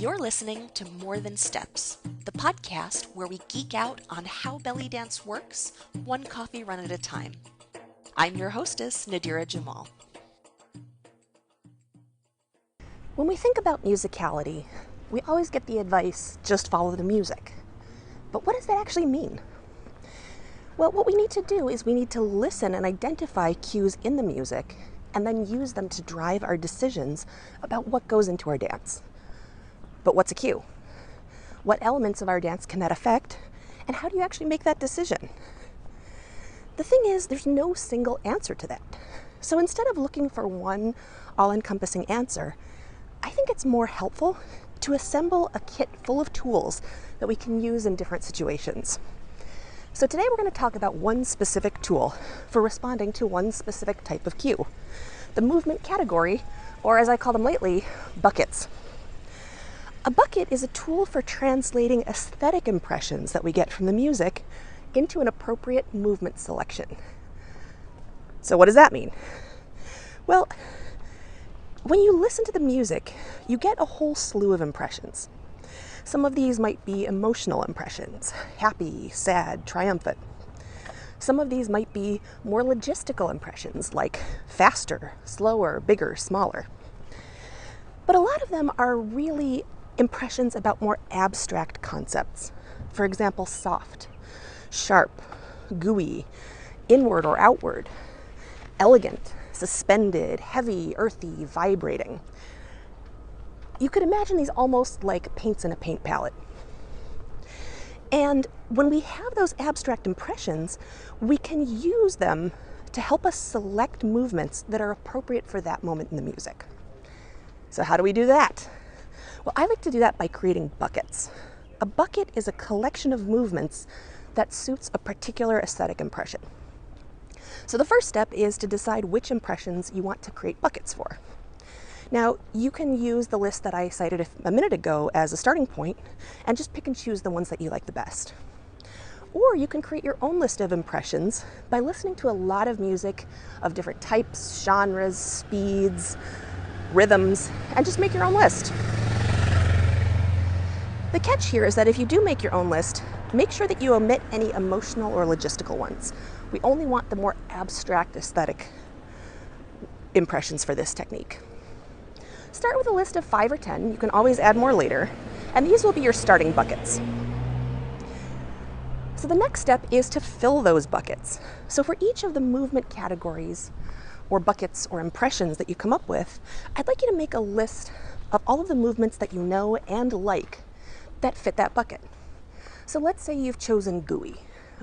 You're listening to More Than Steps, the podcast where we geek out on how belly dance works, one coffee run at a time. I'm your hostess, Nadira Jamal. When we think about musicality, we always get the advice, just follow the music. But what does that actually mean? Well, what we need to do is we need to listen and identify cues in the music and then use them to drive our decisions about what goes into our dance. But what's a cue? What elements of our dance can that affect? And how do you actually make that decision? The thing is, there's no single answer to that. So instead of looking for one all-encompassing answer, I think it's more helpful to assemble a kit full of tools that we can use in different situations. So today we're going to talk about one specific tool for responding to one specific type of cue, the movement category, or as I call them lately, buckets. A bucket is a tool for translating aesthetic impressions that we get from the music into an appropriate movement selection. So what does that mean? Well, when you listen to the music, you get a whole slew of impressions. Some of these might be emotional impressions, happy, sad, triumphant. Some of these might be more logistical impressions, like faster, slower, bigger, smaller. But a lot of them are really impressions about more abstract concepts. For example, soft, sharp, gooey, inward or outward, elegant, suspended, heavy, earthy, vibrating. You could imagine these almost like paints in a paint palette. And when we have those abstract impressions, we can use them to help us select movements that are appropriate for that moment in the music. So how do we do that? Well, I like to do that by creating buckets. A bucket is a collection of movements that suits a particular aesthetic impression. So the first step is to decide which impressions you want to create buckets for. Now, you can use the list that I cited a minute ago as a starting point and just pick and choose the ones that you like the best. Or you can create your own list of impressions by listening to a lot of music of different types, genres, speeds, rhythms, and just make your own list. The catch here is that if you do make your own list, make sure that you omit any emotional or logistical ones. We only want the more abstract aesthetic impressions for this technique. Start with a list of 5 or 10. You can always add more later, and these will be your starting buckets. So the next step is to fill those buckets. So for each of the movement categories or buckets or impressions that you come up with, I'd like you to make a list of all of the movements that you know and like that fit that bucket. So let's say you've chosen gooey.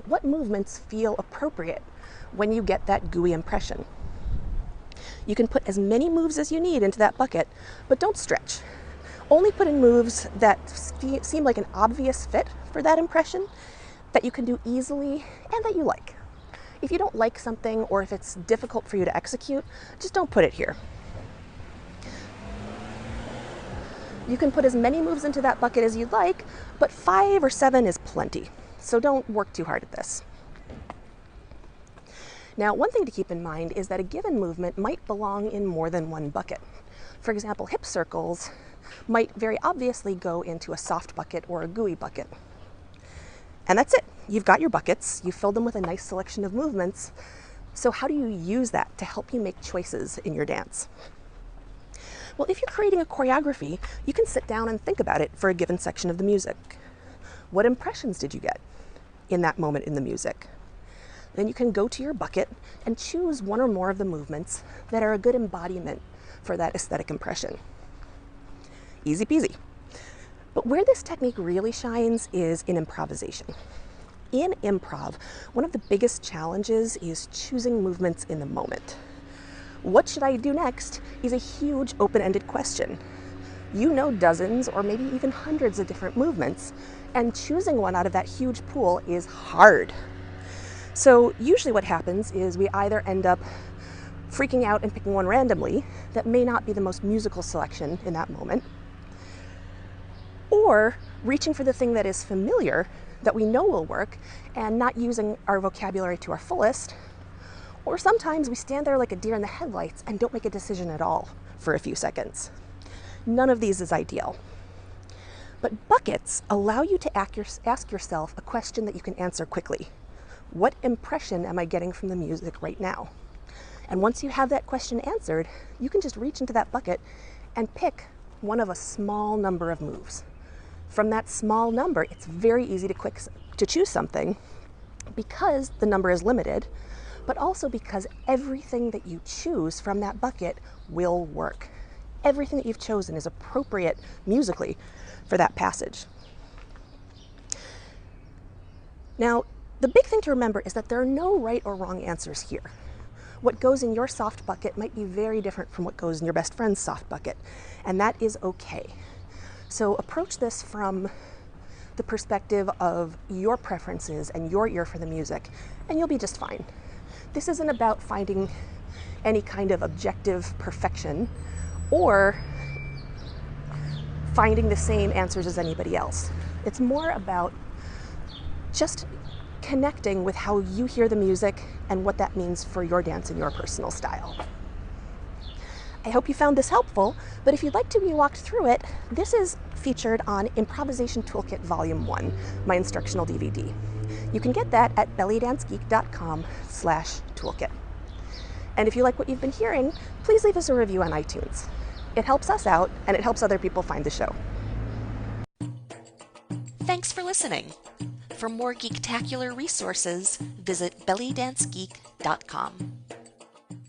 What movements feel appropriate when you get that gooey impression? You can put as many moves as you need into that bucket, but don't stretch. Only put in moves that seem like an obvious fit for that impression, that you can do easily and that you like. If you don't like something or if it's difficult for you to execute, just don't put it here. You can put as many moves into that bucket as you'd like, but 5 or 7 is plenty. So don't work too hard at this. Now, one thing to keep in mind is that a given movement might belong in more than one bucket. For example, hip circles might very obviously go into a soft bucket or a gooey bucket. And that's it. You've got your buckets. You've filled them with a nice selection of movements. So how do you use that to help you make choices in your dance? Well, if you're creating a choreography, you can sit down and think about it for a given section of the music. What impressions did you get in that moment in the music? Then you can go to your bucket and choose one or more of the movements that are a good embodiment for that aesthetic impression. Easy peasy. But where this technique really shines is in improvisation. In improv, one of the biggest challenges is choosing movements in the moment. What should I do next is a huge open-ended question. You know dozens or maybe even hundreds of different movements, and choosing one out of that huge pool is hard. So usually what happens is we either end up freaking out and picking one randomly that may not be the most musical selection in that moment, or reaching for the thing that is familiar, that we know will work, and not using our vocabulary to our fullest. Or sometimes we stand there like a deer in the headlights and don't make a decision at all for a few seconds. None of these is ideal. But buckets allow you to ask yourself a question that you can answer quickly. What impression am I getting from the music right now? And once you have that question answered, you can just reach into that bucket and pick one of a small number of moves. From that small number, it's very easy to choose something because the number is limited, but also because everything that you choose from that bucket will work. Everything that you've chosen is appropriate musically for that passage. Now, the big thing to remember is that there are no right or wrong answers here. What goes in your soft bucket might be very different from what goes in your best friend's soft bucket, and that is okay. So approach this from the perspective of your preferences and your ear for the music, and you'll be just fine. This isn't about finding any kind of objective perfection or finding the same answers as anybody else. It's more about just connecting with how you hear the music and what that means for your dance and your personal style. I hope you found this helpful, but if you'd like to be walked through it, this is featured on Improvisation Toolkit Volume 1, my instructional DVD. You can get that at bellydancegeek.com/toolkit. And if you like what you've been hearing, please leave us a review on iTunes. It helps us out, and it helps other people find the show. Thanks for listening. For more geektacular resources, visit bellydancegeek.com.